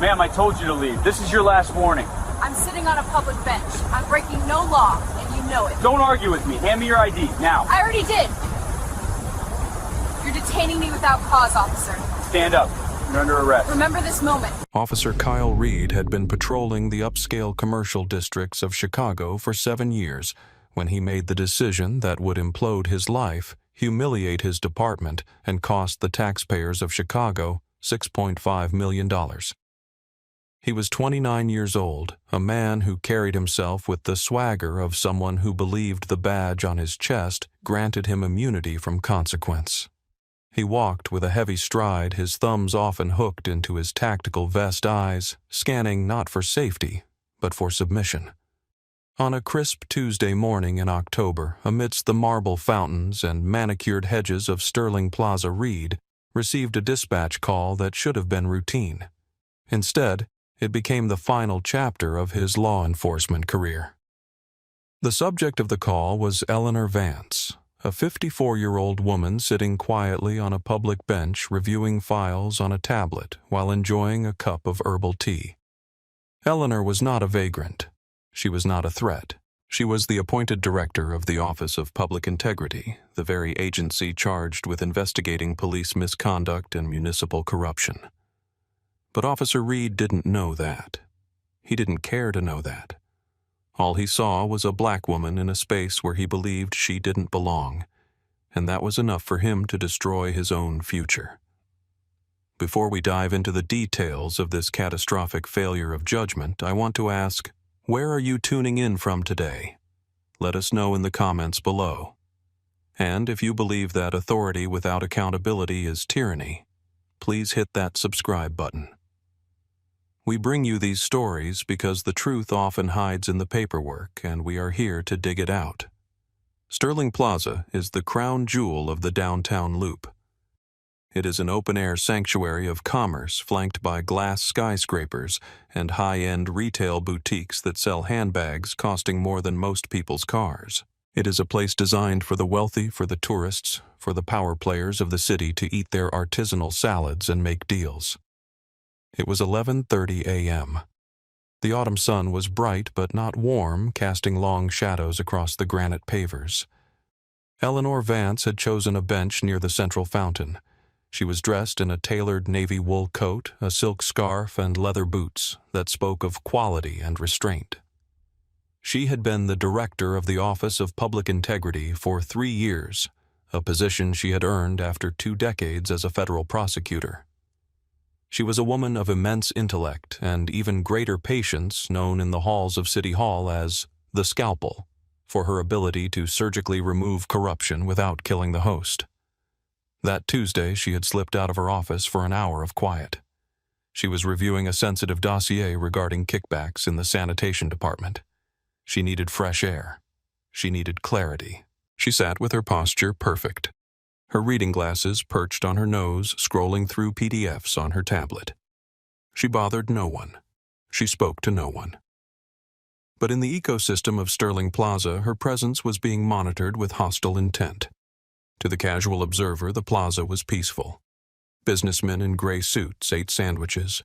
Ma'am, I told you to leave. This is your last warning. I'm sitting on a public bench. I'm breaking no law, and you know it. Don't argue with me. Hand me your ID, now. I already did. You're detaining me without cause, officer. Stand up. You're under arrest. Remember this moment. Officer Kyle Reed had been patrolling the upscale commercial districts of Chicago for 7 years when he made the decision that would implode his life, humiliate his department, and cost the taxpayers of Chicago $6.5 million. He was 29 years old, a man who carried himself with the swagger of someone who believed the badge on his chest granted him immunity from consequence. He walked with a heavy stride, his thumbs often hooked into his tactical vest eyes, scanning not for safety, but for submission. On a crisp Tuesday morning in October, amidst the marble fountains and manicured hedges of Sterling Plaza, Reed received a dispatch call that should have been routine. Instead, it became the final chapter of his law enforcement career. The subject of the call was Eleanor Vance, a 54-year-old woman sitting quietly on a public bench reviewing files on a tablet while enjoying a cup of herbal tea. Eleanor was not a vagrant. She was not a threat. She was the appointed director of the Office of Public Integrity, the very agency charged with investigating police misconduct and municipal corruption. But Officer Reed didn't know that. He didn't care to know that. All he saw was a black woman in a space where he believed she didn't belong, and that was enough for him to destroy his own future. Before we dive into the details of this catastrophic failure of judgment, I want to ask, where are you tuning in from today? Let us know in the comments below. And if you believe that authority without accountability is tyranny, please hit that subscribe button. We bring you these stories because the truth often hides in the paperwork, and we are here to dig it out. Sterling Plaza is the crown jewel of the downtown loop. It is an open-air sanctuary of commerce flanked by glass skyscrapers and high-end retail boutiques that sell handbags costing more than most people's cars. It is a place designed for the wealthy, for the tourists, for the power players of the city to eat their artisanal salads and make deals. It was 11:30 a.m. The autumn sun was bright but not warm, casting long shadows across the granite pavers. Eleanor Vance had chosen a bench near the central fountain. She was dressed in a tailored navy wool coat, a silk scarf, and leather boots that spoke of quality and restraint. She had been the director of the Office of Public Integrity for 3 years, a position she had earned after 2 decades as a federal prosecutor. She was a woman of immense intellect and even greater patience, known in the halls of City Hall as the scalpel, for her ability to surgically remove corruption without killing the host. That Tuesday, she had slipped out of her office for an hour of quiet. She was reviewing a sensitive dossier regarding kickbacks in the sanitation department. She needed fresh air. She needed clarity. She sat with her posture perfect, her reading glasses perched on her nose, scrolling through PDFs on her tablet. She bothered no one. She spoke to no one. But in the ecosystem of Sterling Plaza, her presence was being monitored with hostile intent. To the casual observer, the plaza was peaceful. Businessmen in gray suits ate sandwiches.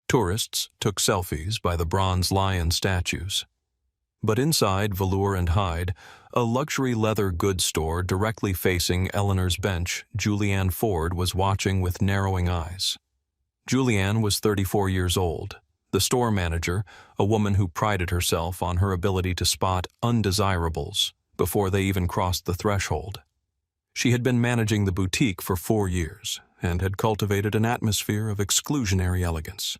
Tourists took selfies by the bronze lion statues. But inside Velour and Hyde, a luxury leather goods store directly facing Eleanor's bench, Julianne Ford was watching with narrowing eyes. Julianne was 34 years old. The store manager, a woman who prided herself on her ability to spot undesirables before they even crossed the threshold. She had been managing the boutique for 4 years and had cultivated an atmosphere of exclusionary elegance.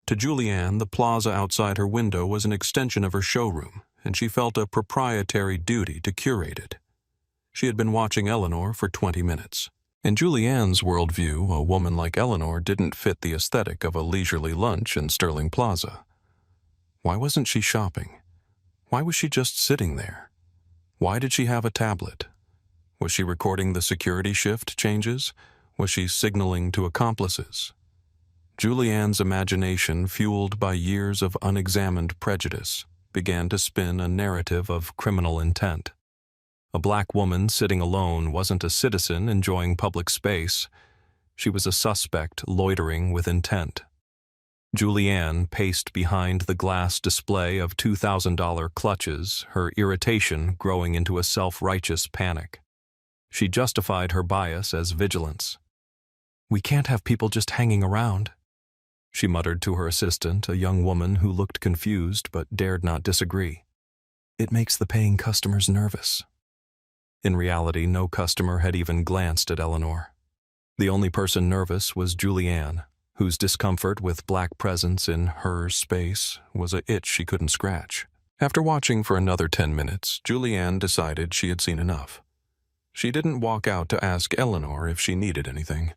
To Julianne, the plaza outside her window was an extension of her showroom, and she felt a proprietary duty to curate it. She had been watching Eleanor for 20 minutes. In Julianne's worldview, a woman like Eleanor didn't fit the aesthetic of a leisurely lunch in Sterling Plaza. Why wasn't she shopping? Why was she just sitting there? Why did she have a tablet? Was she recording the security shift changes? Was she signaling to accomplices? Julianne's imagination, fueled by years of unexamined prejudice, began to spin a narrative of criminal intent. A black woman sitting alone wasn't a citizen enjoying public space. She was a suspect loitering with intent. Julianne paced behind the glass display of $2,000 clutches, her irritation growing into a self-righteous panic. She justified her bias as vigilance. "We can't have people just hanging around," she muttered to her assistant, a young woman who looked confused but dared not disagree. "It makes the paying customers nervous." In reality, no customer had even glanced at Eleanor. The only person nervous was Julianne, whose discomfort with black presence in her space was an itch she couldn't scratch. After watching for another 10 minutes, Julianne decided she had seen enough. She didn't walk out to ask Eleanor if she needed anything.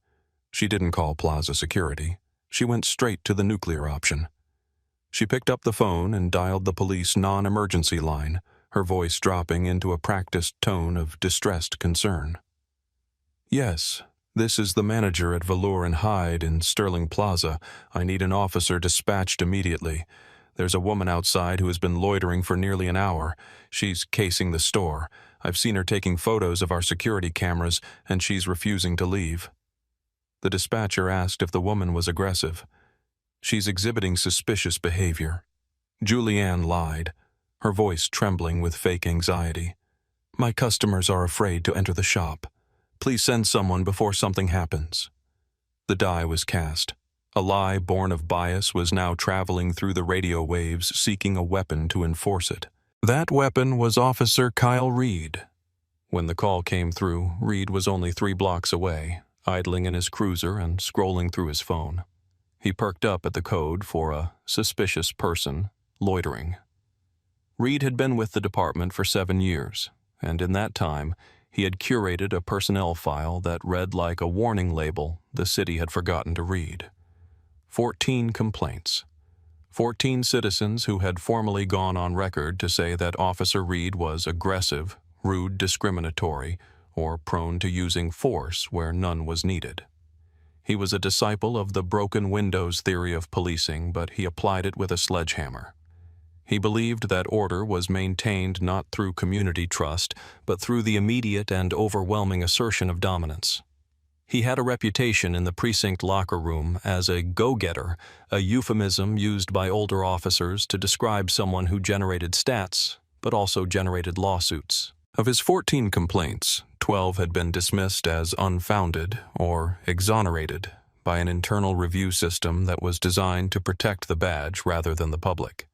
She didn't call Plaza security. She went straight to the nuclear option. She picked up the phone and dialed the police non-emergency line, her voice dropping into a practiced tone of distressed concern. "Yes, this is the manager at Velour and Hyde in Sterling Plaza. I need an officer dispatched immediately. There's a woman outside who has been loitering for nearly an hour. She's casing the store. I've seen her taking photos of our security cameras, and she's refusing to leave." The dispatcher asked if the woman was aggressive. "She's exhibiting suspicious behavior." Julianne lied, her voice trembling with fake anxiety. "My customers are afraid to enter the shop. Please send someone before something happens." The die was cast. A lie born of bias was now traveling through the radio waves, seeking a weapon to enforce it. That weapon was Officer Kyle Reed. When the call came through, Reed was only 3 blocks away, idling in his cruiser and scrolling through his phone. He perked up at the code for a suspicious person, loitering. Reed had been with the department for 7 years, and in that time, he had curated a personnel file that read like a warning label the city had forgotten to read. 14 complaints. 14 citizens who had formally gone on record to say that Officer Reed was aggressive, rude, discriminatory, or prone to using force where none was needed. He was a disciple of the broken windows theory of policing, but he applied it with a sledgehammer. He believed that order was maintained not through community trust, but through the immediate and overwhelming assertion of dominance. He had a reputation in the precinct locker room as a go-getter, a euphemism used by older officers to describe someone who generated stats, but also generated lawsuits. Of his 14 complaints, 12 had been dismissed as unfounded or exonerated by an internal review system that was designed to protect the badge rather than the public.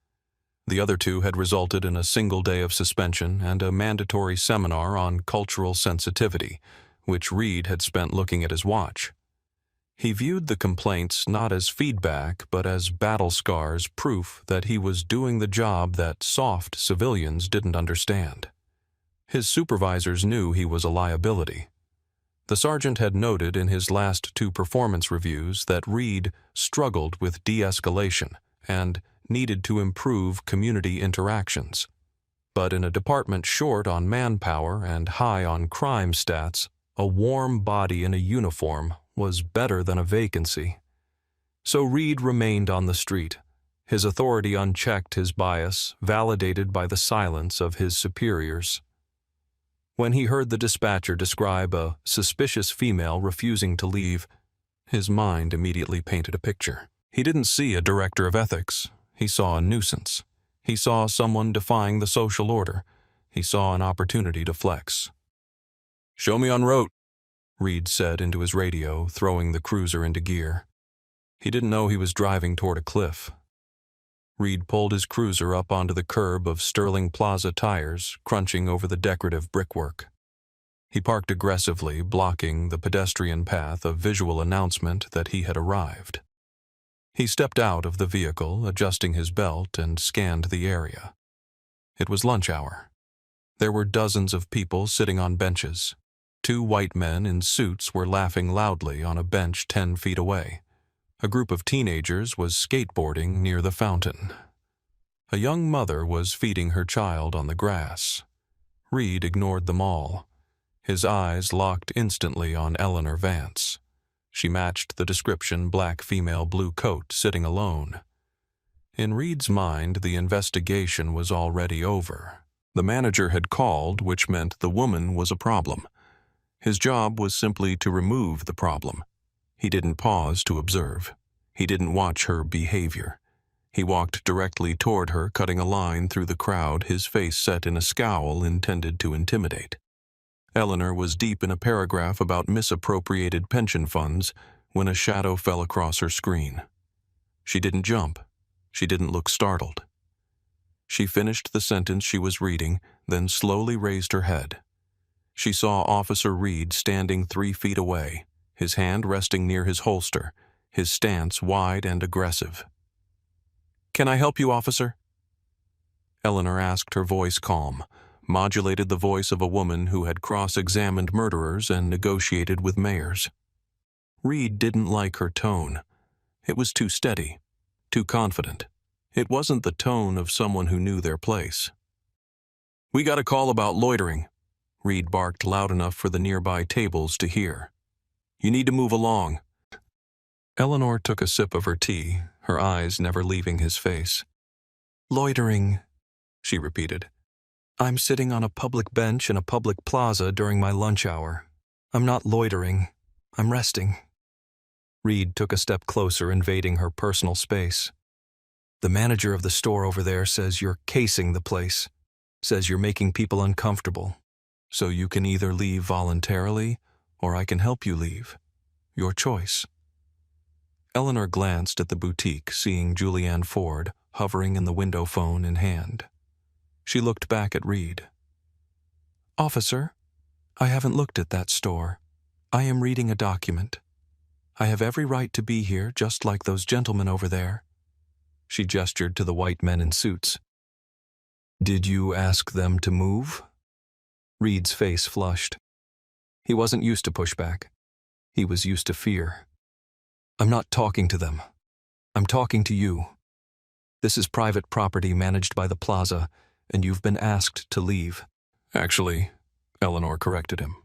The other 2 had resulted in a single day of suspension and a mandatory seminar on cultural sensitivity, which Reed had spent looking at his watch. He viewed the complaints not as feedback, but as battle scars, proof that he was doing the job that soft civilians didn't understand. His supervisors knew he was a liability. The sergeant had noted in his last 2 performance reviews that Reed struggled with de-escalation and needed to improve community interactions. But in a department short on manpower and high on crime stats, a warm body in a uniform was better than a vacancy. So Reed remained on the street, his authority unchecked, his bias validated by the silence of his superiors. When he heard the dispatcher describe a suspicious female refusing to leave, his mind immediately painted a picture. He didn't see a director of ethics. He saw a nuisance. He saw someone defying the social order. He saw an opportunity to flex. "Show me en route," Reed said into his radio, throwing the cruiser into gear. He didn't know he was driving toward a cliff. Reed pulled his cruiser up onto the curb of Sterling Plaza tires, crunching over the decorative brickwork. He parked aggressively, blocking the pedestrian path, a visual announcement that he had arrived. He stepped out of the vehicle, adjusting his belt, and scanned the area. It was lunch hour. There were dozens of people sitting on benches. 2 white men in suits were laughing loudly on a bench 10 feet away. A group of teenagers was skateboarding near the fountain. A young mother was feeding her child on the grass. Reed ignored them all. His eyes locked instantly on Eleanor Vance. She matched the description: black female, blue coat, sitting alone. In Reed's mind, the investigation was already over. The manager had called, which meant the woman was a problem. His job was simply to remove the problem. He didn't pause to observe. He didn't watch her behavior. He walked directly toward her, cutting a line through the crowd, his face set in a scowl intended to intimidate. Eleanor was deep in a paragraph about misappropriated pension funds when a shadow fell across her screen. She didn't jump. She didn't look startled. She finished the sentence she was reading, then slowly raised her head. She saw Officer Reed standing 3 feet away, his hand resting near his holster, his stance wide and aggressive. "Can I help you, officer?" Eleanor asked, her voice calm, modulated the voice of a woman who had cross-examined murderers and negotiated with mayors. Reed didn't like her tone. It was too steady, too confident. It wasn't the tone of someone who knew their place. "We got a call about loitering," Reed barked loud enough for the nearby tables to hear. "You need to move along." Eleanor took a sip of her tea, her eyes never leaving his face. "Loitering," she repeated. "I'm sitting on a public bench in a public plaza during my lunch hour. I'm not loitering. I'm resting." Reed took a step closer, invading her personal space. "The manager of the store over there says you're casing the place, says you're making people uncomfortable. So you can either leave voluntarily, or I can help you leave. Your choice." Eleanor glanced at the boutique, seeing Julianne Ford hovering in the window phone in hand. She looked back at Reed. "Officer, I haven't looked at that store. I am reading a document. I have every right to be here, just like those gentlemen over there." She gestured to the white men in suits. "Did you ask them to move?" Reed's face flushed. He wasn't used to pushback. He was used to fear. "I'm not talking to them. I'm talking to you. This is private property managed by the Plaza, and you've been asked to leave." "Actually," Eleanor corrected him,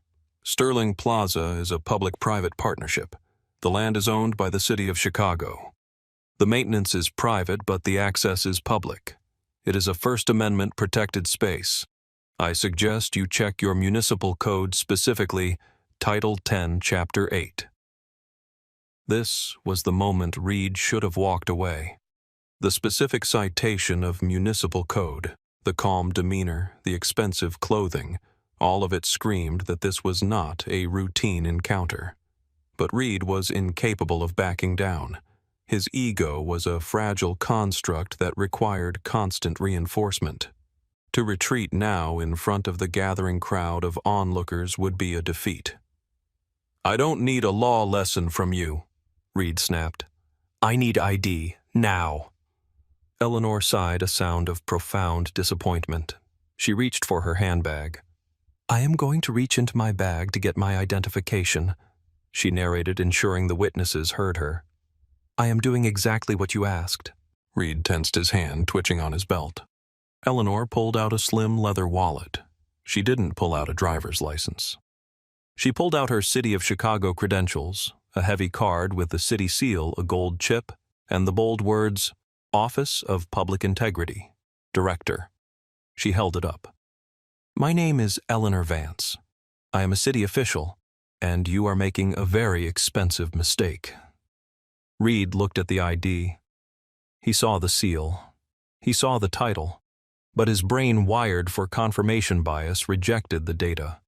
"Sterling Plaza is a public-private partnership. The land is owned by the city of Chicago. The maintenance is private, but the access is public. It is a First Amendment protected space. I suggest you check your municipal code, specifically Title 10, Chapter 8. This was the moment Reed should have walked away. The specific citation of municipal code, the calm demeanor, the expensive clothing, all of it screamed that this was not a routine encounter. But Reed was incapable of backing down. His ego was a fragile construct that required constant reinforcement. To retreat now in front of the gathering crowd of onlookers would be a defeat. "I don't need a law lesson from you," Reed snapped. "I need ID, now." Eleanor sighed, a sound of profound disappointment. She reached for her handbag. "I am going to reach into my bag to get my identification," she narrated, ensuring the witnesses heard her. "I am doing exactly what you asked." Reed tensed his hand, twitching on his belt. Eleanor pulled out a slim leather wallet. She didn't pull out a driver's license. She pulled out her City of Chicago credentials, a heavy card with the city seal, a gold chip, and the bold words, "Office of Public Integrity, Director." She held it up. "My name is Eleanor Vance. I am a city official, and you are making a very expensive mistake." Reed looked at the ID. He saw the seal. He saw the title. But his brain, wired for confirmation bias, rejected the data.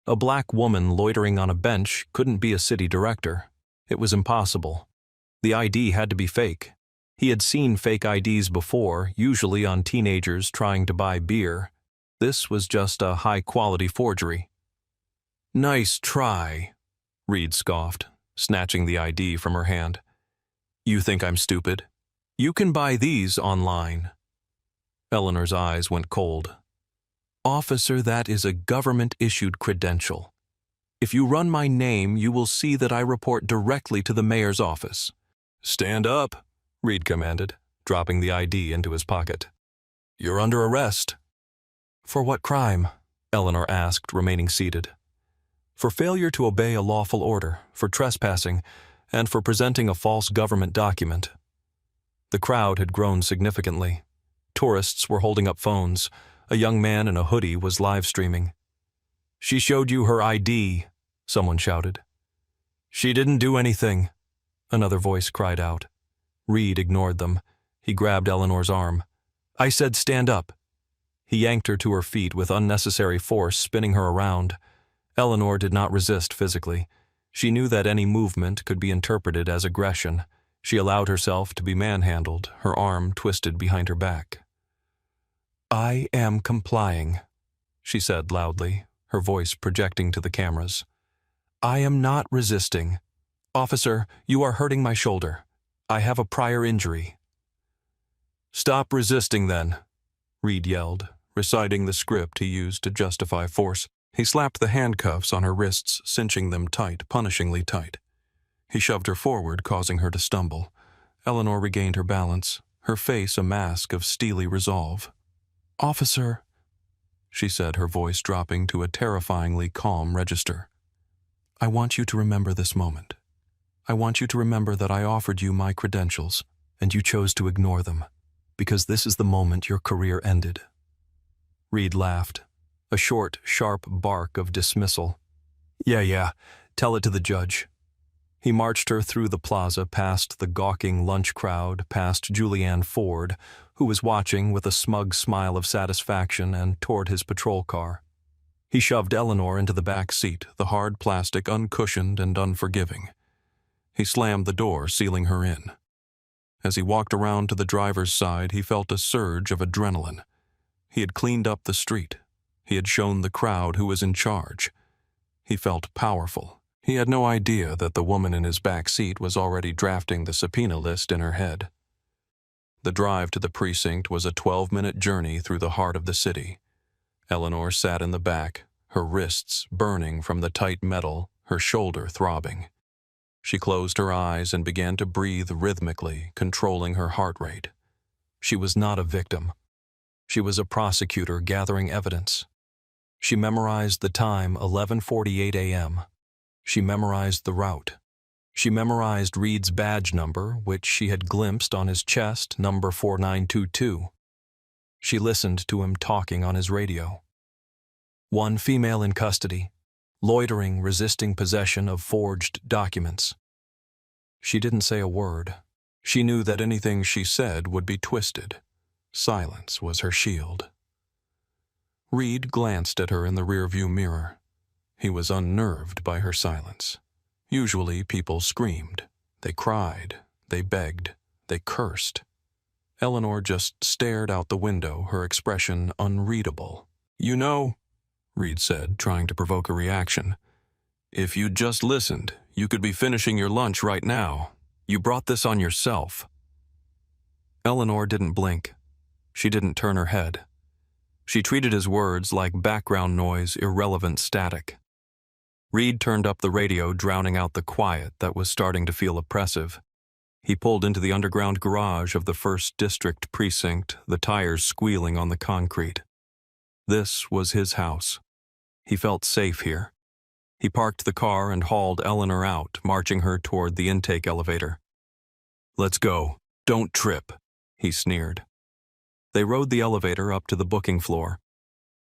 A black woman loitering on a bench couldn't be a city director. It was impossible. The ID had to be fake. He had seen fake IDs before, usually on teenagers trying to buy beer. This was just a high-quality forgery. "Nice try," Reed scoffed, snatching the ID from her hand. "You think I'm stupid? You can buy these online." Eleanor's eyes went cold. "Officer, that is a government-issued credential. If you run my name, you will see that I report directly to the mayor's office." "Stand up," Reed commanded, dropping the ID into his pocket. "You're under arrest." "For what crime?" Eleanor asked, remaining seated. "For failure to obey a lawful order, for trespassing, and for presenting a false government document." The crowd had grown significantly. Tourists were holding up phones. A young man in a hoodie was live streaming. "She showed you her ID," someone shouted. "She didn't do anything," another voice cried out. Reed ignored them. He grabbed Eleanor's arm. "I said stand up." He yanked her to her feet with unnecessary force, spinning her around. Eleanor did not resist physically. She knew that any movement could be interpreted as aggression. She allowed herself to be manhandled, her arm twisted behind her back. "I am complying," she said loudly, her voice projecting to the cameras. "I am not resisting. Officer, you are hurting my shoulder. I have a prior injury." "Stop resisting then," Reed yelled, reciting the script he used to justify force. He slapped the handcuffs on her wrists, cinching them tight, punishingly tight. He shoved her forward, causing her to stumble. Eleanor regained her balance, her face a mask of steely resolve. "Officer," she said, her voice dropping to a terrifyingly calm register. "I want you to remember this moment. I want you to remember that I offered you my credentials, and you chose to ignore them, because this is the moment your career ended." Reed laughed, a short, sharp bark of dismissal. Yeah, tell it to the judge." He marched her through the plaza, past the gawking lunch crowd, past Julianne Ford, who was watching with a smug smile of satisfaction, and toward his patrol car. He shoved Eleanor into the back seat, the hard plastic uncushioned and unforgiving. He slammed the door, sealing her in. As he walked around to the driver's side, he felt a surge of adrenaline. He had cleaned up the street. He had shown the crowd who was in charge. He felt powerful. He had no idea that the woman in his back seat was already drafting the subpoena list in her head. The drive to the precinct was a 12-minute journey through the heart of the city. Eleanor sat in the back, her wrists burning from the tight metal, her shoulder throbbing. She closed her eyes and began to breathe rhythmically, controlling her heart rate. She was not a victim. She was a prosecutor gathering evidence. She memorized the time, 11:48 a.m. She memorized the route. She memorized Reed's badge number, which she had glimpsed on his chest, number 4922. She listened to him talking on his radio. "One female in custody. Loitering, resisting possession of forged documents." She didn't say a word. She knew that anything she said would be twisted. Silence was her shield. Reed glanced at her in the rearview mirror. He was unnerved by her silence. Usually people screamed. They cried. They begged. They cursed. Eleanor just stared out the window, her expression unreadable. "You know," Reed said, trying to provoke a reaction, "if you'd just listened, you could be finishing your lunch right now. You brought this on yourself." Eleanor didn't blink. She didn't turn her head. She treated his words like background noise, irrelevant static. Reed turned up the radio, drowning out the quiet that was starting to feel oppressive. He pulled into the underground garage of the 1st District precinct, the tires squealing on the concrete. This was his house. He felt safe here. He parked the car and hauled Eleanor out, marching her toward the intake elevator. "Let's go. Don't trip," he sneered. They rode the elevator up to the booking floor.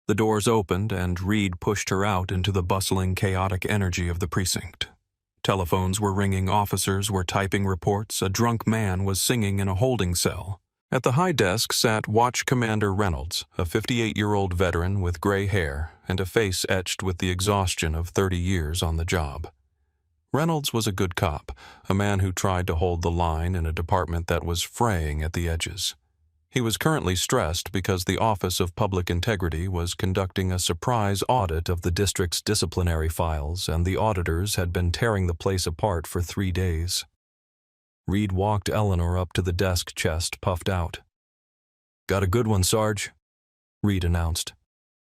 The doors opened, and Reed pushed her out into the bustling, chaotic energy of the precinct. Telephones were ringing, officers were typing reports, a drunk man was singing in a holding cell. At the high desk sat Watch Commander Reynolds, a 58-year-old veteran with gray hair and a face etched with the exhaustion of 30 years on the job. Reynolds was a good cop, a man who tried to hold the line in a department that was fraying at the edges. He was currently stressed because the Office of Public Integrity was conducting a surprise audit of the district's disciplinary files, and the auditors had been tearing the place apart for 3 days. Reed walked Eleanor up to the desk chest, puffed out. "Got a good one, Sarge," Reed announced.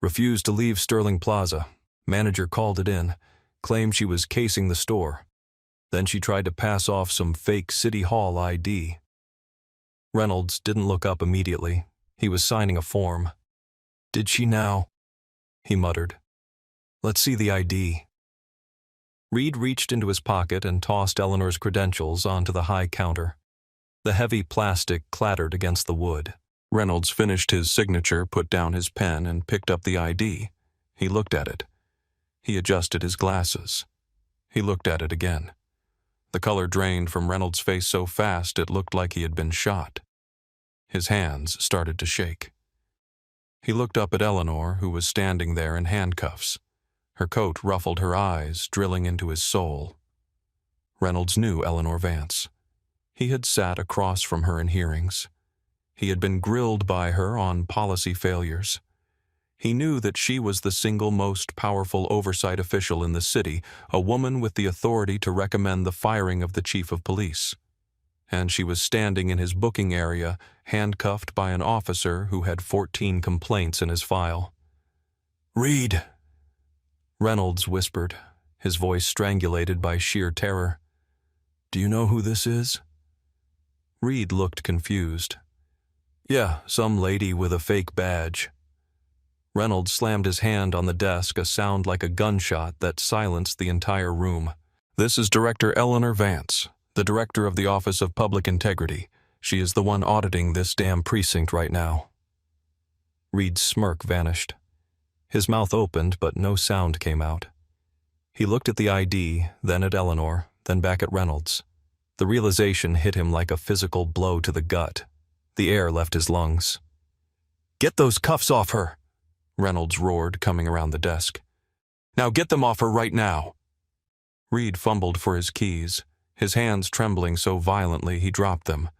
"Refused to leave Sterling Plaza. Manager called it in, claimed she was casing the store. Then she tried to pass off some fake City Hall ID. Reynolds didn't look up immediately. He was signing a form. "Did she now?" he muttered. "Let's see the ID." Reed reached into his pocket and tossed Eleanor's credentials onto the high counter. The heavy plastic clattered against the wood. Reynolds finished his signature, put down his pen, and picked up the ID. He looked at it. He adjusted his glasses. He looked at it again. The color drained from Reynolds' face so fast it looked like he had been shot. His hands started to shake. He looked up at Eleanor, who was standing there in handcuffs. Her coat ruffled her eyes, drilling into his soul. Reynolds knew Eleanor Vance. He had sat across from her in hearings. He had been grilled by her on policy failures. He knew that she was the single most powerful oversight official in the city, a woman with the authority to recommend the firing of the chief of police. And she was standing in his booking area, handcuffed by an officer who had 14 complaints in his file. "Reed," Reynolds whispered, his voice strangulated by sheer terror. "Do you know who this is?" Reed looked confused. "Yeah, some lady with a fake badge." Reynolds slammed his hand on the desk, a sound like a gunshot that silenced the entire room. "This is Director Eleanor Vance, the director of the Office of Public Integrity. She is the one auditing this damn precinct right now." Reed's smirk vanished. His mouth opened, but no sound came out. He looked at the ID, then at Eleanor, then back at Reynolds. The realization hit him like a physical blow to the gut. The air left his lungs. "Get those cuffs off her!" Reynolds roared, coming around the desk. "Now get them off her right now!" Reed fumbled for his keys, his hands trembling so violently he dropped them.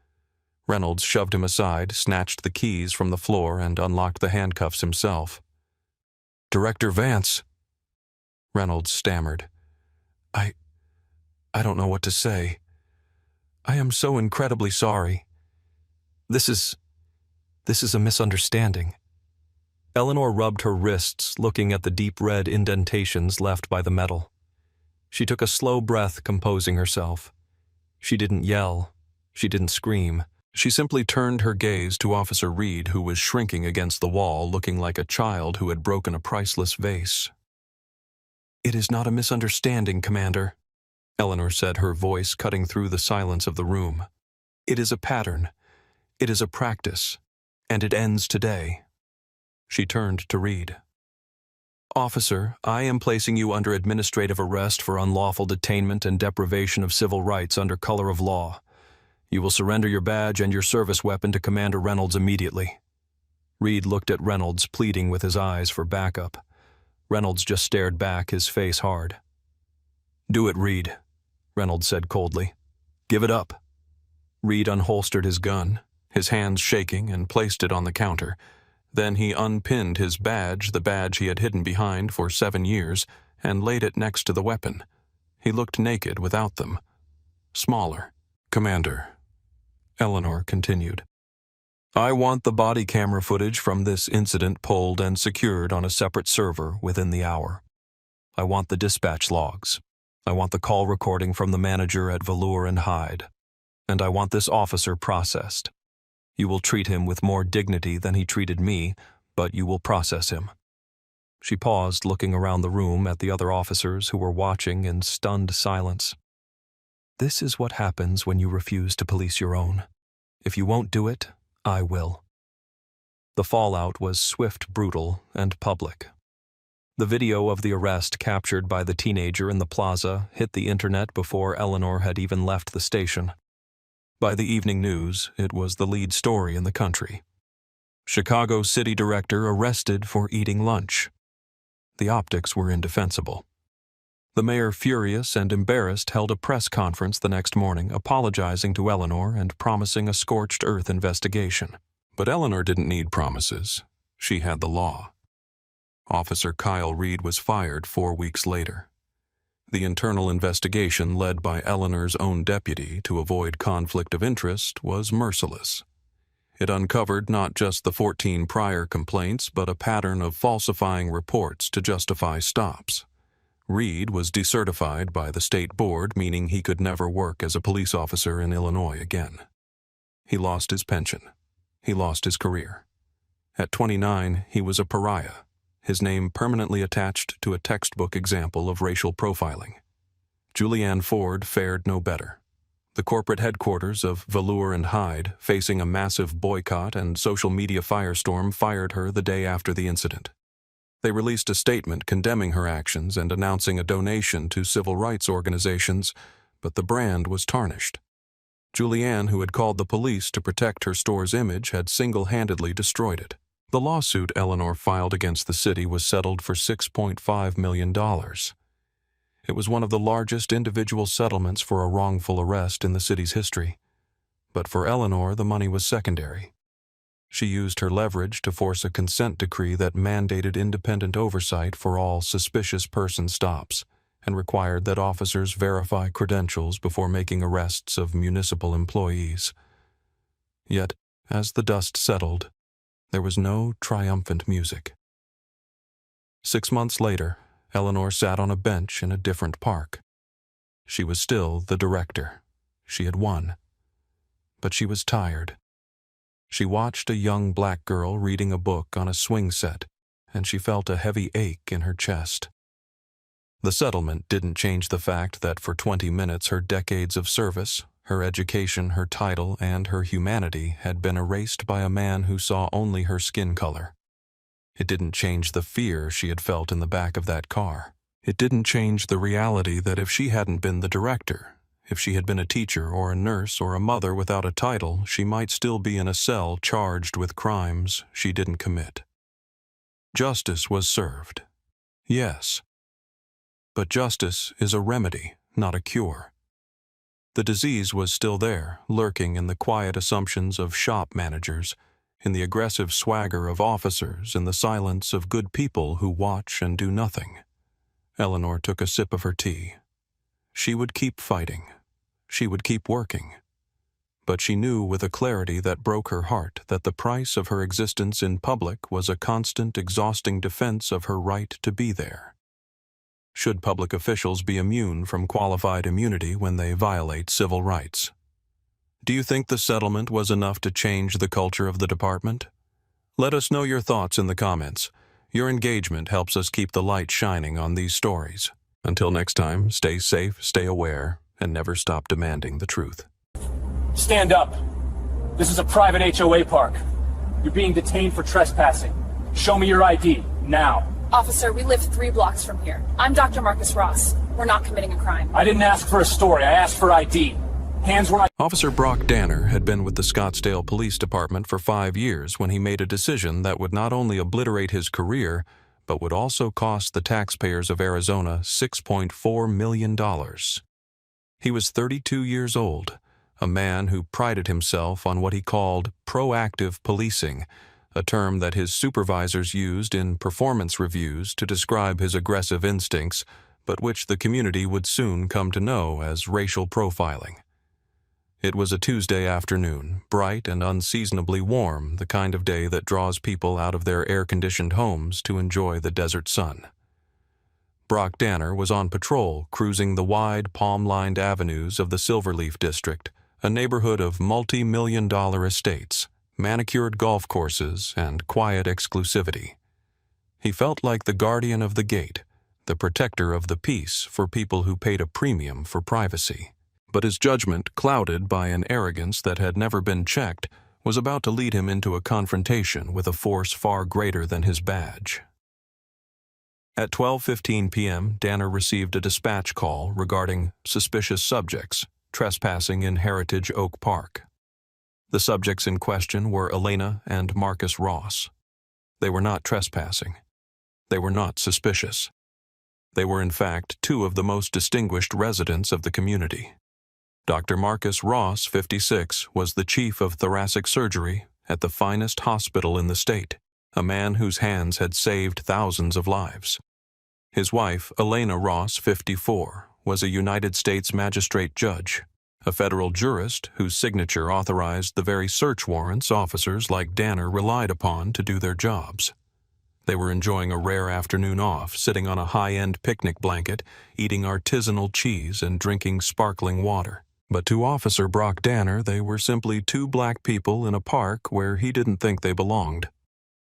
Reynolds shoved him aside, snatched the keys from the floor, and unlocked the handcuffs himself. "Director Vance," Reynolds stammered. I don't know what to say. I am so incredibly sorry. This is a misunderstanding." Eleanor rubbed her wrists, looking at the deep red indentations left by the metal. She took a slow breath, composing herself. She didn't yell. She didn't scream. She simply turned her gaze to Officer Reed, who was shrinking against the wall, looking like a child who had broken a priceless vase. "It is not a misunderstanding, Commander," Eleanor said, her voice cutting through the silence of the room. "It is a pattern. It is a practice. And it ends today." She turned to Reed. "Officer, I am placing you under administrative arrest for unlawful detainment and deprivation of civil rights under color of law. You will surrender your badge and your service weapon to Commander Reynolds immediately." Reed looked at Reynolds, pleading with his eyes for backup. Reynolds just stared back, his face hard. "Do it, Reed," Reynolds said coldly. "Give it up." Reed unholstered his gun, his hands shaking, and placed it on the counter. Then he unpinned his badge, the badge he had hidden behind for 7 years, and laid it next to the weapon. He looked naked without them. Smaller. "Commander," Eleanor continued, "I want the body camera footage from this incident pulled and secured on a separate server within the hour. I want the dispatch logs. I want the call recording from the manager at Velour and Hyde. And I want this officer processed. You will treat him with more dignity than he treated me, but you will process him." She paused, looking around the room at the other officers who were watching in stunned silence. "This is what happens when you refuse to police your own. If you won't do it, I will." The fallout was swift, brutal, and public. The video of the arrest captured by the teenager in the Plaza hit the internet before Eleanor had even left the station. By the evening news, it was the lead story in the country. Chicago City Director arrested for eating lunch. The optics were indefensible. The mayor, furious and embarrassed, held a press conference the next morning, apologizing to Eleanor and promising a scorched earth investigation. But Eleanor didn't need promises. She had the law. Officer Kyle Reed was fired 4 weeks later. The internal investigation, led by Eleanor's own deputy to avoid conflict of interest, was merciless. It uncovered not just the 14 prior complaints, but a pattern of falsifying reports to justify stops. Reed was decertified by the state board, meaning he could never work as a police officer in Illinois again. He lost his pension. He lost his career. At 29, he was a pariah, his name permanently attached to a textbook example of racial profiling. Julianne Ford fared no better. The corporate headquarters of Velour and Hyde, facing a massive boycott and social media firestorm, fired her the day after the incident. They released a statement condemning her actions and announcing a donation to civil rights organizations, but the brand was tarnished. Julianne, who had called the police to protect her store's image, had single-handedly destroyed it. The lawsuit Eleanor filed against the city was settled for $6.5 million. It was one of the largest individual settlements for a wrongful arrest in the city's history. But for Eleanor, the money was secondary. She used her leverage to force a consent decree that mandated independent oversight for all suspicious person stops and required that officers verify credentials before making arrests of municipal employees. Yet, as the dust settled, there was no triumphant music. 6 months later, Eleanor sat on a bench in a different park. She was still the director. She had won. But she was tired. She watched a young black girl reading a book on a swing set, and she felt a heavy ache in her chest. The settlement didn't change the fact that for 20 minutes her decades of service, her education, her title, and her humanity had been erased by a man who saw only her skin color. It didn't change the fear she had felt in the back of that car. It didn't change the reality that if she hadn't been the director, if she had been a teacher or a nurse or a mother without a title, she might still be in a cell charged with crimes she didn't commit. Justice was served. Yes. But justice is a remedy, not a cure. The disease was still there, lurking in the quiet assumptions of shop managers, in the aggressive swagger of officers, in the silence of good people who watch and do nothing. Eleanor took a sip of her tea. She would keep fighting. She would keep working. But she knew with a clarity that broke her heart that the price of her existence in public was a constant, exhausting defense of her right to be there. Should public officials be immune from qualified immunity when they violate civil rights? Do you think the settlement was enough to change the culture of the department? Let us know your thoughts in the comments. Your engagement helps us keep the light shining on these stories. Until next time, stay safe, stay aware, and never stop demanding the truth. Stand up. This is a private HOA park. You're being detained for trespassing. Show me your ID, now. Officer, we live 3 blocks from here. I'm Dr. Marcus Ross. We're not committing a crime. I didn't ask for a story. I asked for ID. Hands where I... Officer Brock Danner had been with the Scottsdale Police Department for 5 years when he made a decision that would not only obliterate his career, but would also cost the taxpayers of Arizona $6.4 million. He was 32 years old, a man who prided himself on what he called proactive policing, a term that his supervisors used in performance reviews to describe his aggressive instincts, but which the community would soon come to know as racial profiling. It was a Tuesday afternoon, bright and unseasonably warm, the kind of day that draws people out of their air-conditioned homes to enjoy the desert sun. Brock Danner was on patrol, cruising the wide, palm-lined avenues of the Silverleaf District, a neighborhood of multi-million-dollar estates, manicured golf courses, and quiet exclusivity. He felt like the guardian of the gate, the protector of the peace for people who paid a premium for privacy. But his judgment, clouded by an arrogance that had never been checked, was about to lead him into a confrontation with a force far greater than his badge. At 12:15 p.m., Danner received a dispatch call regarding suspicious subjects trespassing in Heritage Oak Park. The subjects in question were Elena and Marcus Ross. They were not trespassing. They were not suspicious. They were in fact 2 of the most distinguished residents of the community. Dr. Marcus Ross, 56, was the chief of thoracic surgery at the finest hospital in the state, a man whose hands had saved thousands of lives. His wife, Elena Ross, 54, was a United States magistrate judge, a federal jurist whose signature authorized the very search warrants officers like Danner relied upon to do their jobs. They were enjoying a rare afternoon off, sitting on a high-end picnic blanket, eating artisanal cheese and drinking sparkling water. But to Officer Brock Danner, they were simply 2 black people in a park where he didn't think they belonged.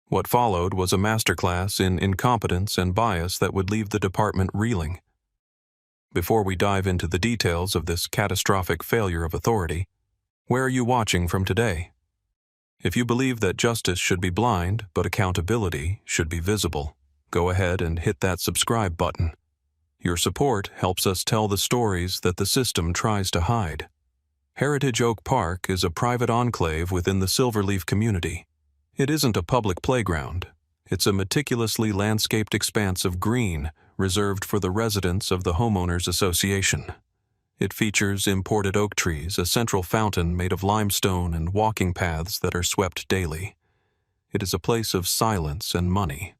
What followed was a masterclass in incompetence and bias that would leave the department reeling. Before we dive into the details of this catastrophic failure of authority, where are you watching from today? If you believe that justice should be blind, but accountability should be visible, go ahead and hit that subscribe button. Your support helps us tell the stories that the system tries to hide. Heritage Oak Park is a private enclave within the Silverleaf community. It isn't a public playground. It's a meticulously landscaped expanse of green reserved for the residents of the Homeowners Association. It features imported oak trees, a central fountain made of limestone, and walking paths that are swept daily. It is a place of silence and money.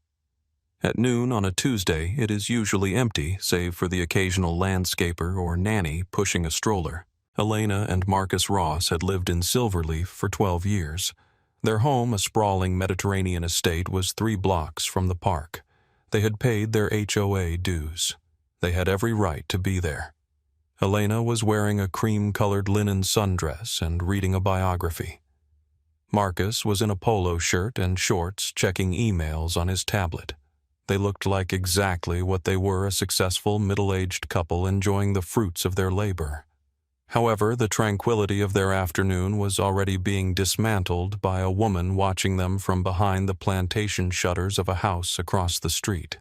At noon on a Tuesday, it is usually empty, save for the occasional landscaper or nanny pushing a stroller. Elena and Marcus Ross had lived in Silverleaf for 12 years. Their home, a sprawling Mediterranean estate, was 3 blocks from the park. They had paid their HOA dues. They had every right to be there. Elena was wearing a cream-colored linen sundress and reading a biography. Marcus was in a polo shirt and shorts, checking emails on his tablet. They looked like exactly what they were, a successful middle-aged couple enjoying the fruits of their labor. However, the tranquility of their afternoon was already being dismantled by a woman watching them from behind the plantation shutters of a house across the street.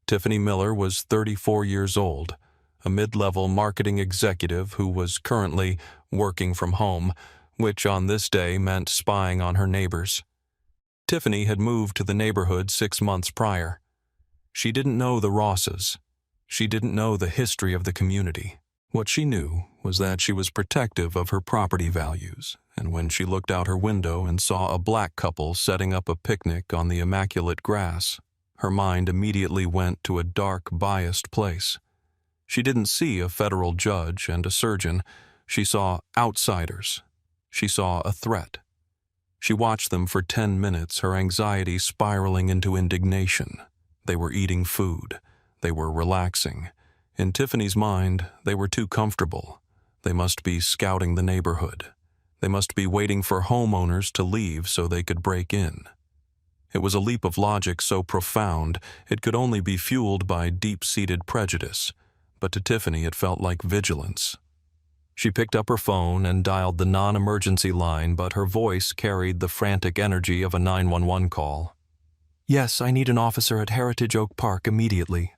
Tiffany Miller was 34 years old, a mid-level marketing executive who was currently working from home, which on this day meant spying on her neighbors. Tiffany had moved to the neighborhood 6 months prior. She didn't know the Rosses. She didn't know the history of the community. What she knew was that she was protective of her property values, and when she looked out her window and saw a black couple setting up a picnic on the immaculate grass, her mind immediately went to a dark, biased place. She didn't see a federal judge and a surgeon. She saw outsiders. She saw a threat. She watched them for 10 minutes, her anxiety spiraling into indignation. They were eating food. They were relaxing. In Tiffany's mind, they were too comfortable. They must be scouting the neighborhood. They must be waiting for homeowners to leave so they could break in. It was a leap of logic so profound it could only be fueled by deep-seated prejudice, but to Tiffany it felt like vigilance. She picked up her phone and dialed the non-emergency line, but her voice carried the frantic energy of a 911 call. "Yes, I need an officer at Heritage Oak Park immediately,"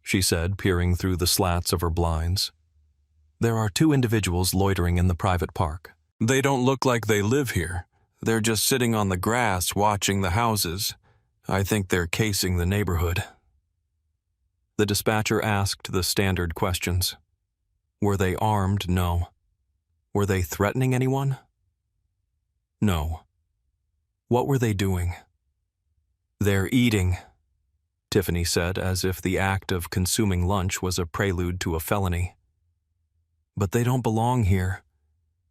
she said, peering through the slats of her blinds. "There are 2 individuals loitering in the private park. They don't look like they live here. They're just sitting on the grass watching the houses. I think they're casing the neighborhood." The dispatcher asked the standard questions. Were they armed? No. Were they threatening anyone? No. What were they doing? "They're eating," Tiffany said, as if the act of consuming lunch was a prelude to a felony. "But they don't belong here.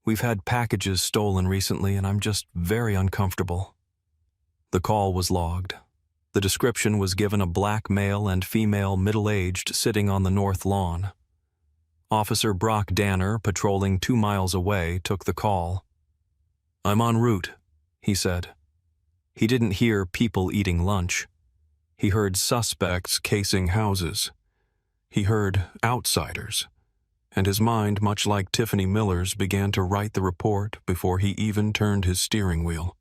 We've had packages stolen recently, and I'm just very uncomfortable." The call was logged. The description was given: a black male and female middle-aged sitting on the north lawn. Officer Brock Danner, patrolling 2 miles away, took the call. "I'm en route," he said. He didn't hear people eating lunch. He heard suspects casing houses. He heard outsiders. And his mind, much like Tiffany Miller's, began to write the report before he even turned his steering wheel.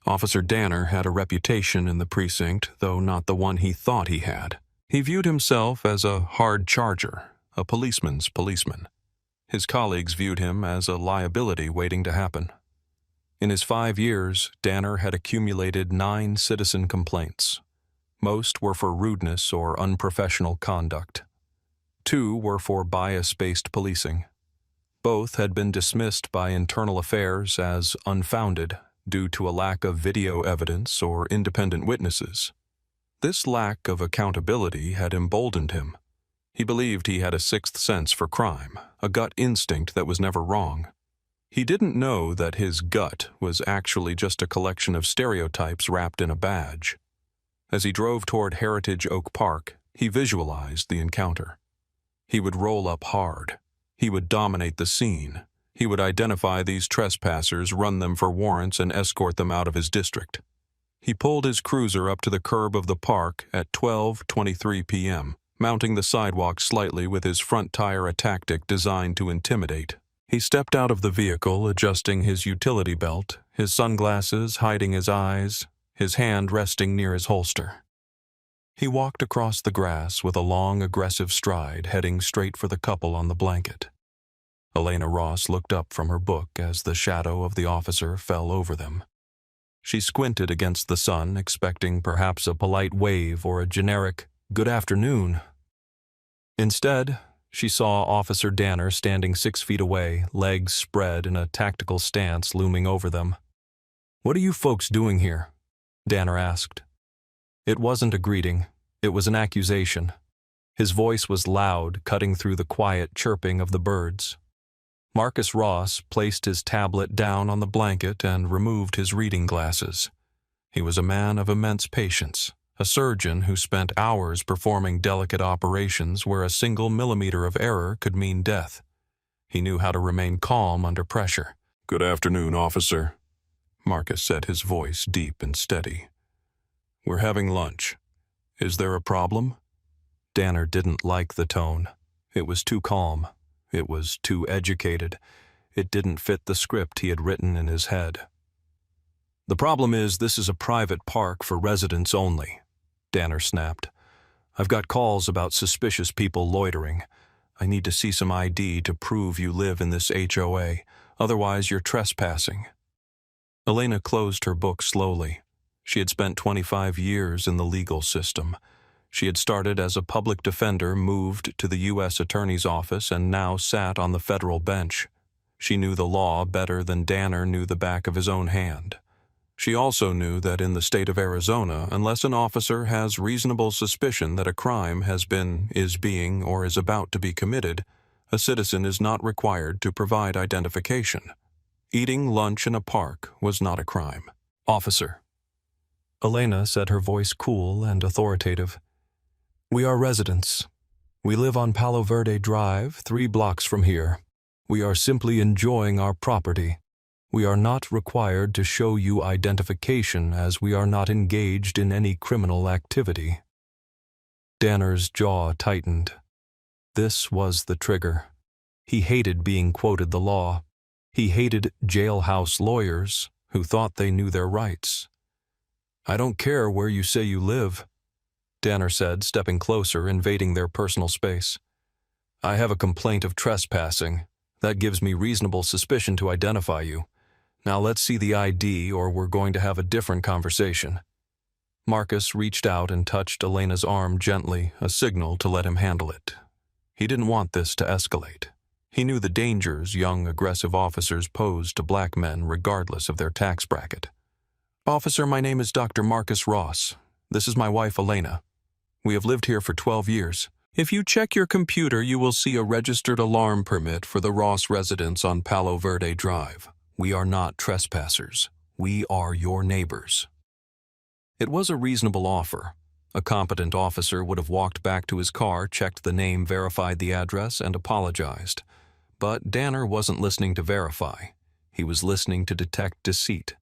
Officer Danner had a reputation in the precinct, though not the one he thought he had. He viewed himself as a hard charger, a policeman's policeman. His colleagues viewed him as a liability waiting to happen. In his 5 years, Danner had accumulated 9 citizen complaints. Most were for rudeness or unprofessional conduct. 2 were for bias-based policing. Both had been dismissed by Internal Affairs as unfounded due to a lack of video evidence or independent witnesses. This lack of accountability had emboldened him. He believed he had a 6th sense for crime, a gut instinct that was never wrong. He didn't know that his gut was actually just a collection of stereotypes wrapped in a badge. As he drove toward Heritage Oak Park, he visualized the encounter. He would roll up hard. He would dominate the scene. He would identify these trespassers, run them for warrants, and escort them out of his district. He pulled his cruiser up to the curb of the park at 12:23 p.m., mounting the sidewalk slightly with his front tire, a tactic designed to intimidate. He stepped out of the vehicle, adjusting his utility belt, his sunglasses hiding his eyes, his hand resting near his holster. He walked across the grass with a long, aggressive stride, heading straight for the couple on the blanket. Elena Ross looked up from her book as the shadow of the officer fell over them. She squinted against the sun, expecting perhaps a polite wave or a generic, "Good afternoon." Instead, she saw Officer Danner standing 6 feet away, legs spread in a tactical stance looming over them. "What are you folks doing here?" Danner asked. It wasn't a greeting, it was an accusation. His voice was loud, cutting through the quiet chirping of the birds. Marcus Ross placed his tablet down on the blanket and removed his reading glasses. He was a man of immense patience, a surgeon who spent hours performing delicate operations where a single millimeter of error could mean death. He knew how to remain calm under pressure. "Good afternoon, officer," Marcus said, his voice deep and steady. "We're having lunch. Is there a problem?" Danner didn't like the tone. It was too calm. It was too educated. It didn't fit the script he had written in his head. "The problem is this is a private park for residents only," Danner snapped. "I've got calls about suspicious people loitering. I need to see some ID to prove you live in this HOA. Otherwise, you're trespassing." Elena closed her book slowly. She had spent 25 years in the legal system. She had started as a public defender, moved to the U.S. Attorney's Office, and now sat on the federal bench. She knew the law better than Danner knew the back of his own hand. She also knew that in the state of Arizona, unless an officer has reasonable suspicion that a crime has been, is being, or is about to be committed, a citizen is not required to provide identification. Eating lunch in a park was not a crime. "Officer," Elena said, her voice cool and authoritative, "we are residents. We live on Palo Verde Drive, 3 blocks from here. We are simply enjoying our property. We are not required to show you identification as we are not engaged in any criminal activity." Danner's jaw tightened. This was the trigger. He hated being quoted the law. He hated jailhouse lawyers who thought they knew their rights. "I don't care where you say you live," Danner said, stepping closer, invading their personal space. "I have a complaint of trespassing. That gives me reasonable suspicion to identify you. Now let's see the ID or we're going to have a different conversation." Marcus reached out and touched Elena's arm gently, a signal to let him handle it. He didn't want this to escalate. He knew the dangers young, aggressive officers posed to black men regardless of their tax bracket. "Officer, my name is Dr. Marcus Ross. This is my wife, Elena. We have lived here for 12 years. If you check your computer, you will see a registered alarm permit for the Ross residence on Palo Verde Drive. We are not trespassers. We are your neighbors." It was a reasonable offer. A competent officer would have walked back to his car, checked the name, verified the address, and apologized. But Danner wasn't listening to verify. He was listening to detect deceit.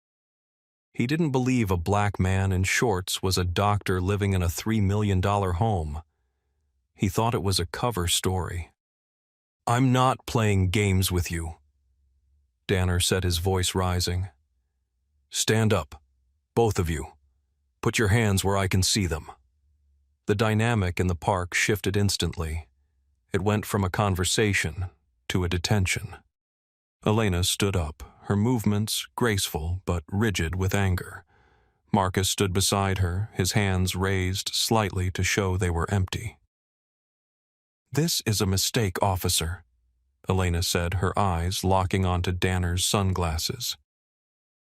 He didn't believe a black man in shorts was a doctor living in a $3 million home. He thought it was a cover story. "I'm not playing games with you," Danner said, his voice rising. "Stand up, both of you. Put your hands where I can see them." The dynamic in the park shifted instantly. It went from a conversation to a detention. Elena stood up, her movements graceful but rigid with anger. Marcus stood beside her, his hands raised slightly to show they were empty. "This is a mistake, officer," Elena said, her eyes locking onto Danner's sunglasses.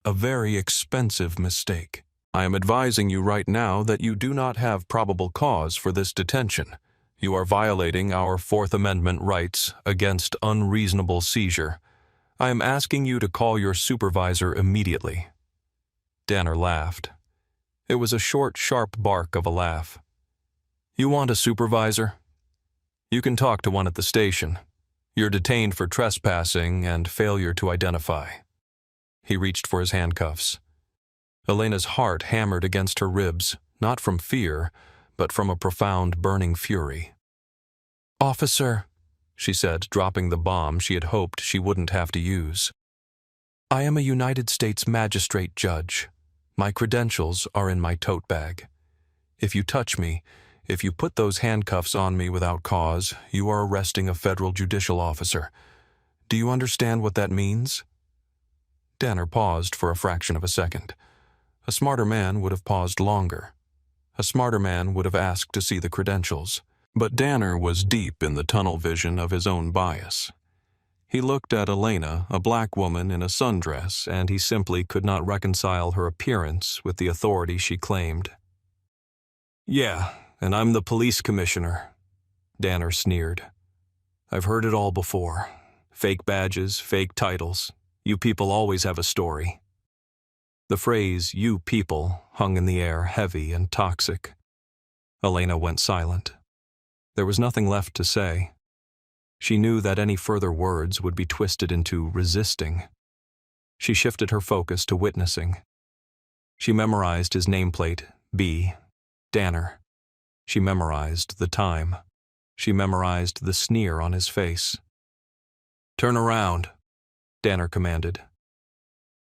"A very expensive mistake. I am advising you right now that you do not have probable cause for this detention. You are violating our Fourth Amendment rights against unreasonable seizure. I am asking you to call your supervisor immediately." Danner laughed. It was a short, sharp bark of a laugh. "You want a supervisor? You can talk to one at the station. You're detained for trespassing and failure to identify." He reached for his handcuffs. Elena's heart hammered against her ribs, not from fear, but from a profound, burning fury. "Officer," she said, dropping the bomb she had hoped she wouldn't have to use. "I am a United States magistrate judge. My credentials are in my tote bag. If you touch me, if you put those handcuffs on me without cause, you are arresting a federal judicial officer. Do you understand what that means?" Danner paused for a fraction of a second. A smarter man would have paused longer. A smarter man would have asked to see the credentials. But Danner was deep in the tunnel vision of his own bias. He looked at Elena, a black woman in a sundress, and he simply could not reconcile her appearance with the authority she claimed. "Yeah, and I'm the police commissioner," Danner sneered. "I've heard it all before. Fake badges, fake titles. You people always have a story." The phrase, "you people," hung in the air, heavy and toxic. Elena went silent. There was nothing left to say. She knew that any further words would be twisted into resisting. She shifted her focus to witnessing. She memorized his nameplate, B. Danner. She memorized the time. She memorized the sneer on his face. "Turn around," Danner commanded.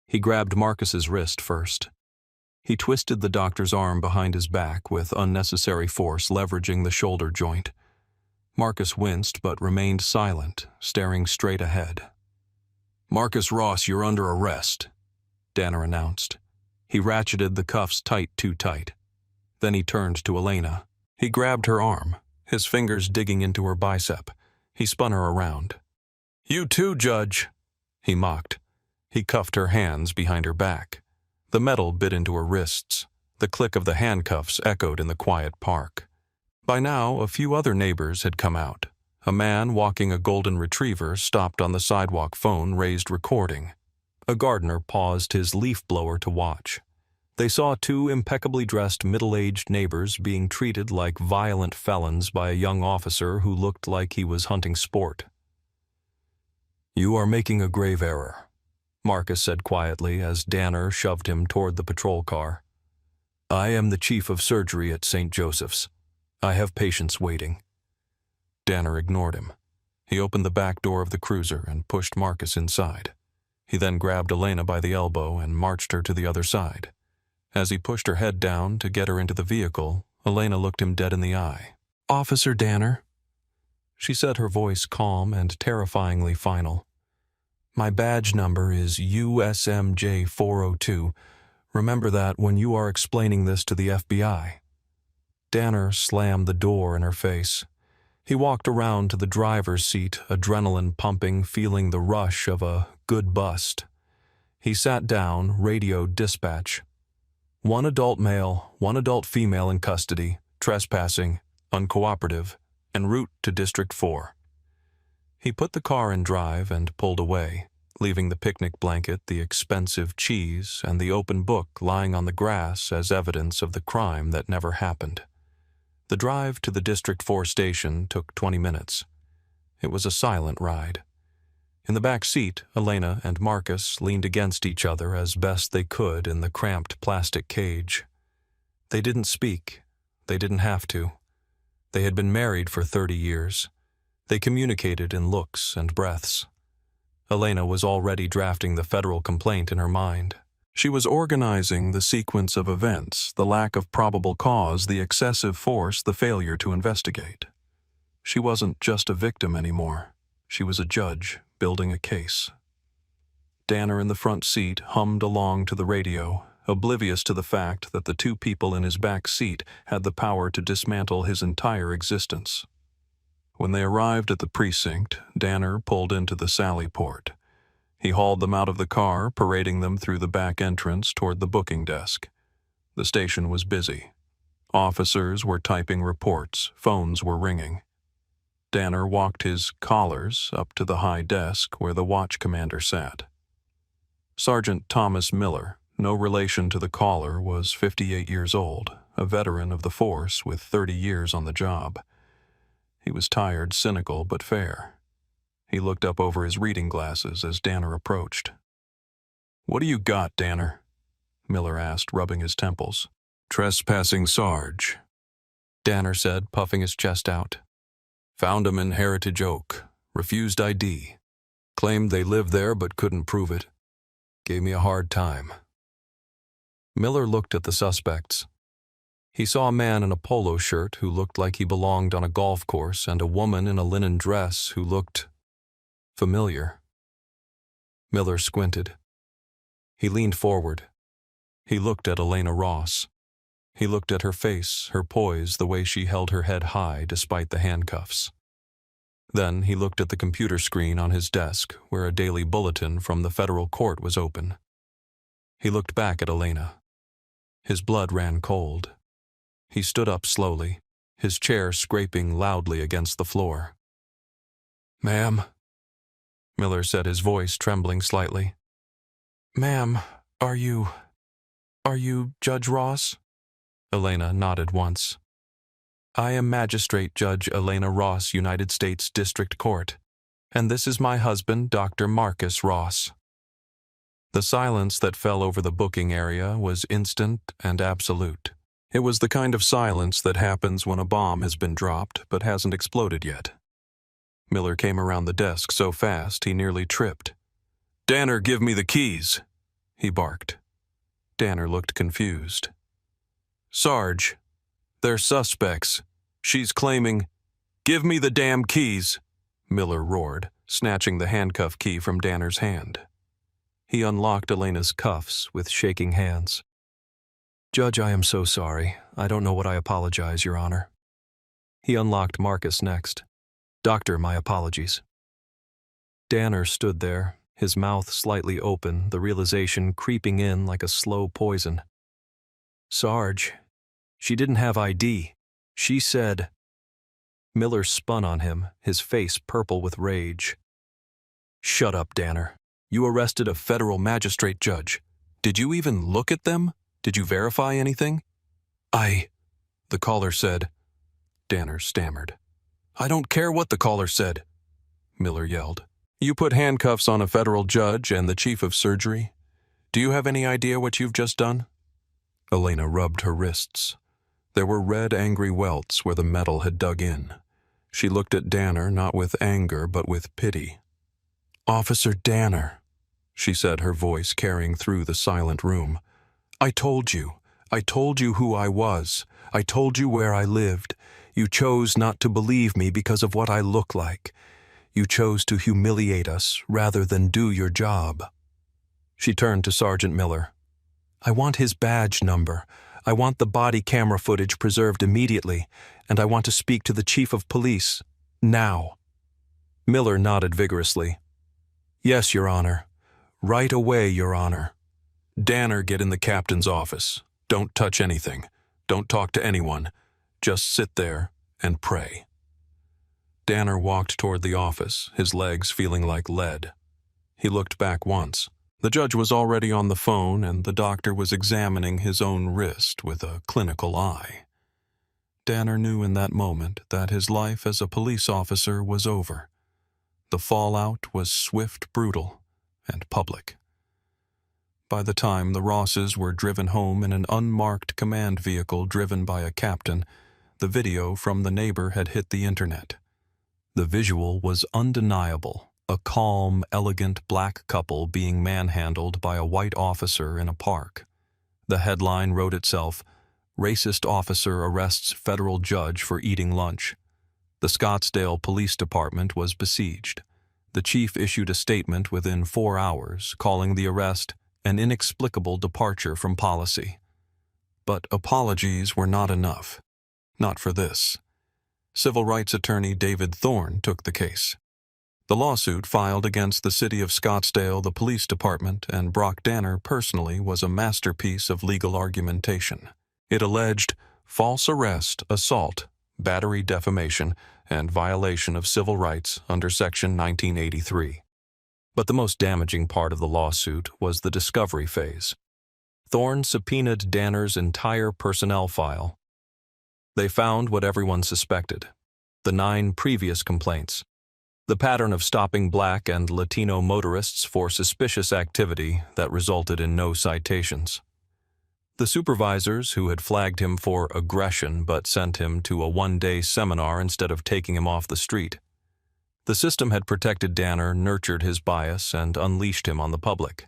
He grabbed Marcus's wrist first. He twisted the doctor's arm behind his back with unnecessary force, leveraging the shoulder joint. Marcus winced but remained silent, staring straight ahead. "Marcus Ross, you're under arrest," Danner announced. He ratcheted the cuffs too tight. Then he turned to Elena. He grabbed her arm, his fingers digging into her bicep. He spun her around. "You too, Judge," he mocked. He cuffed her hands behind her back. The metal bit into her wrists. The click of the handcuffs echoed in the quiet park. By now, a few other neighbors had come out. A man walking a golden retriever stopped on the sidewalk, phone raised, recording. A gardener paused his leaf blower to watch. They saw two impeccably dressed middle-aged neighbors being treated like violent felons by a young officer who looked like he was hunting sport. "You are making a grave error," Marcus said quietly as Danner shoved him toward the patrol car. "I am the chief of surgery at St. Joseph's. I have patients waiting." Danner ignored him. He opened the back door of the cruiser and pushed Marcus inside. He then grabbed Elena by the elbow and marched her to the other side. As he pushed her head down to get her into the vehicle, Elena looked him dead in the eye. "Officer Danner," she said, her voice calm and terrifyingly final. "My badge number is USMJ 402. Remember that when you are explaining this to the FBI." Danner slammed the door in her face. He walked around to the driver's seat, adrenaline pumping, feeling the rush of a good bust. He sat down, radioed dispatch. "One adult male, one adult female in custody, trespassing, uncooperative, en route to District 4. He put the car in drive and pulled away, leaving the picnic blanket, the expensive cheese, and the open book lying on the grass as evidence of the crime that never happened. The drive to the District 4 station took 20 minutes. It was a silent ride. In the back seat, Elena and Marcus leaned against each other as best they could in the cramped plastic cage. They didn't speak. They didn't have to. They had been married for 30 years. They communicated in looks and breaths. Elena was already drafting the federal complaint in her mind. She was organizing the sequence of events, the lack of probable cause, the excessive force, the failure to investigate. She wasn't just a victim anymore. She was a judge, building a case. Danner in the front seat hummed along to the radio, oblivious to the fact that the two people in his back seat had the power to dismantle his entire existence. When they arrived at the precinct, Danner pulled into the sally port. He hauled them out of the car, parading them through the back entrance toward the booking desk. The station was busy. Officers were typing reports, phones were ringing. Danner walked his callers up to the high desk where the watch commander sat. Sergeant Thomas Miller, no relation to the caller, was 58 years old, a veteran of the force with 30 years on the job. He was tired, cynical, but fair. He looked up over his reading glasses as Danner approached. "What do you got, Danner?" Miller asked, rubbing his temples. "Trespassing Sarge," Danner said, puffing his chest out. "Found 'em in Heritage Oak. Refused ID. Claimed they lived there but couldn't prove it. Gave me a hard time." Miller looked at the suspects. He saw a man in a polo shirt who looked like he belonged on a golf course and a woman in a linen dress who looked familiar. Miller squinted. He leaned forward. He looked at Elena Ross. He looked at her face, her poise, the way she held her head high despite the handcuffs. Then he looked at the computer screen on his desk where a daily bulletin from the federal court was open. He looked back at Elena. His blood ran cold. He stood up slowly, his chair scraping loudly against the floor. "Ma'am," Miller said, his voice trembling slightly. "Ma'am, are you Judge Ross?" Elena nodded once. "I am Magistrate Judge Elena Ross, United States District Court, and this is my husband, Dr. Marcus Ross." The silence that fell over the booking area was instant and absolute. It was the kind of silence that happens when a bomb has been dropped but hasn't exploded yet. Miller came around the desk so fast he nearly tripped. "Danner, give me the keys," he barked. Danner looked confused. "Sarge, they're suspects. She's claiming—" "Give me the damn keys," Miller roared, snatching the handcuff key from Danner's hand. He unlocked Elena's cuffs with shaking hands. "Judge, I am so sorry. I don't know what I apologize, Your Honor." He unlocked Marcus next. "Doctor, my apologies." Danner stood there, his mouth slightly open, the realization creeping in like a slow poison. "Sarge, she didn't have ID. She said—" Miller spun on him, his face purple with rage. "Shut up, Danner. You arrested a federal magistrate judge. Did you even look at them? Did you verify anything?" The caller said. Danner stammered. "I don't care what the caller said," Miller yelled. "You put handcuffs on a federal judge and the chief of surgery. Do you have any idea what you've just done?" Elena rubbed her wrists. There were red, angry welts where the metal had dug in. She looked at Danner not with anger but with pity. "Officer Danner," she said, her voice carrying through the silent room. I told you who I was. I told you where I lived. You chose not to believe me because of what I look like. You chose to humiliate us rather than do your job." She turned to Sergeant Miller. "I want his badge number. I want the body camera footage preserved immediately, and I want to speak to the chief of police. Now." Miller nodded vigorously. "Yes, Your Honor. Right away, Your Honor." "Danner, get in the captain's office. Don't touch anything. Don't talk to anyone. Just sit there and pray." Danner walked toward the office, his legs feeling like lead. He looked back once. The judge was already on the phone, and the doctor was examining his own wrist with a clinical eye. Danner knew in that moment that his life as a police officer was over. The fallout was swift, brutal, and public. By the time the Rosses were driven home in an unmarked command vehicle driven by a captain, the video from the neighbor had hit the internet. The visual was undeniable, a calm, elegant black couple being manhandled by a white officer in a park. The headline wrote itself, "Racist Officer Arrests Federal Judge for Eating Lunch." The Scottsdale Police Department was besieged. The chief issued a statement within 4 hours, calling the arrest an inexplicable departure from policy. But apologies were not enough. Not for this. Civil rights attorney David Thorne took the case. The lawsuit filed against the city of Scottsdale, the police department, and Brock Danner personally was a masterpiece of legal argumentation. It alleged false arrest, assault, battery, defamation, and violation of civil rights under Section 1983. But the most damaging part of the lawsuit was the discovery phase. Thorne subpoenaed Danner's entire personnel file. They found what everyone suspected: the 9 previous complaints, the pattern of stopping Black and Latino motorists for suspicious activity that resulted in no citations, the supervisors who had flagged him for aggression but sent him to a one-day seminar instead of taking him off the street. The system had protected Danner, nurtured his bias, and unleashed him on the public.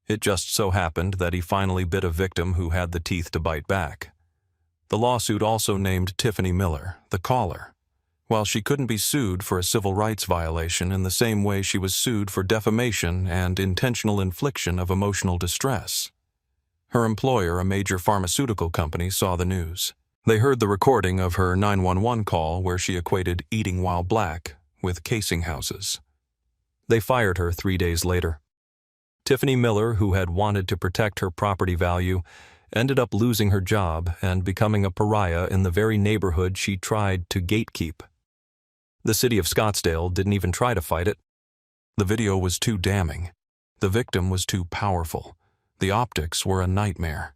It just so happened that he finally bit a victim who had the teeth to bite back. The lawsuit also named Tiffany Miller, the caller. While she couldn't be sued for a civil rights violation in the same way she was sued for defamation and intentional infliction of emotional distress. Her employer, a major pharmaceutical company, saw the news. They heard the recording of her 911 call where she equated eating while black with casing houses. They fired her 3 days later. Tiffany Miller, who had wanted to protect her property value, ended up losing her job and becoming a pariah in the very neighborhood she tried to gatekeep. The city of Scottsdale didn't even try to fight it. The video was too damning. The victim was too powerful. The optics were a nightmare.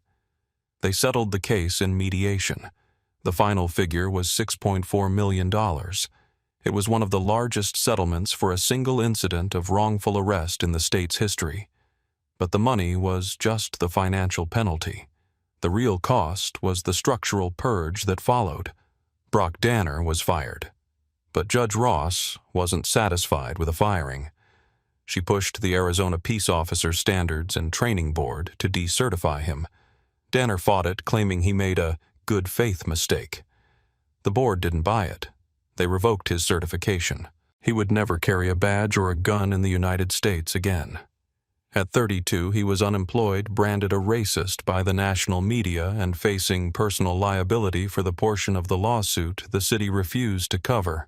They settled the case in mediation. The final figure was $6.4 million. It was one of the largest settlements for a single incident of wrongful arrest in the state's history. But the money was just the financial penalty. The real cost was the structural purge that followed. Brock Danner was fired. But Judge Ross wasn't satisfied with the firing. She pushed the Arizona Peace Officer Standards and Training Board to decertify him. Danner fought it, claiming he made a good faith mistake. The board didn't buy it. They revoked his certification. He would never carry a badge or a gun in the United States again. At 32, he was unemployed, branded a racist by the national media, and facing personal liability for the portion of the lawsuit the city refused to cover.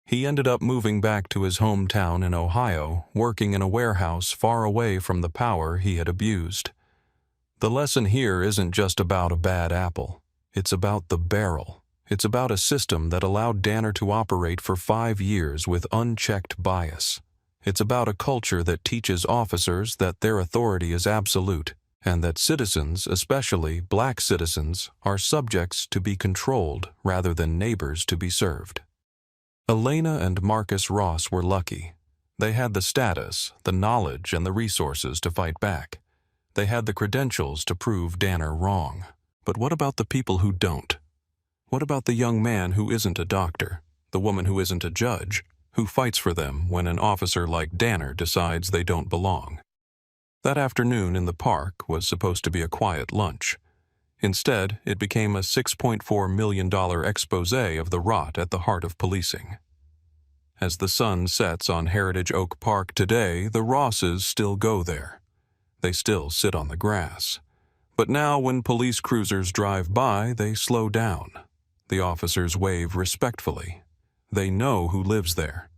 He ended up moving back to his hometown in Ohio, working in a warehouse far away from the power he had abused. The lesson here isn't just about a bad apple. It's about the barrel. It's about a system that allowed Danner to operate for 5 years with unchecked bias. It's about a culture that teaches officers that their authority is absolute, and that citizens, especially black citizens, are subjects to be controlled rather than neighbors to be served. Elena and Marcus Ross were lucky. They had the status, the knowledge, and the resources to fight back. They had the credentials to prove Danner wrong. But what about the people who don't? What about the young man who isn't a doctor, the woman who isn't a judge, who fights for them when an officer like Danner decides they don't belong? That afternoon in the park was supposed to be a quiet lunch. Instead, it became a $6.4 million expose of the rot at the heart of policing. As the sun sets on Heritage Oak Park today, the Rosses still go there. They still sit on the grass. But now when police cruisers drive by, they slow down. The officers wave respectfully. They know who lives there.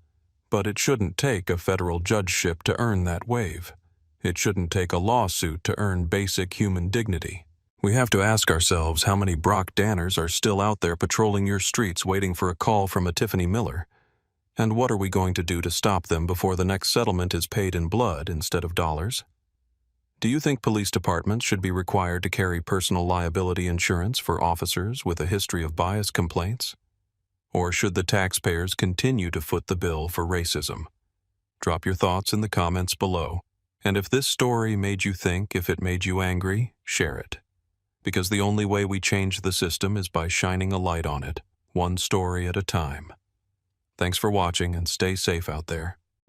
But it shouldn't take a federal judgeship to earn that wave. It shouldn't take a lawsuit to earn basic human dignity. We have to ask ourselves how many Brock Danners are still out there patrolling your streets waiting for a call from a Tiffany Miller. And what are we going to do to stop them before the next settlement is paid in blood instead of dollars? Do you think police departments should be required to carry personal liability insurance for officers with a history of bias complaints? Or should the taxpayers continue to foot the bill for racism? Drop your thoughts in the comments below. And if this story made you think, if it made you angry, share it. Because the only way we change the system is by shining a light on it, one story at a time. Thanks for watching and stay safe out there.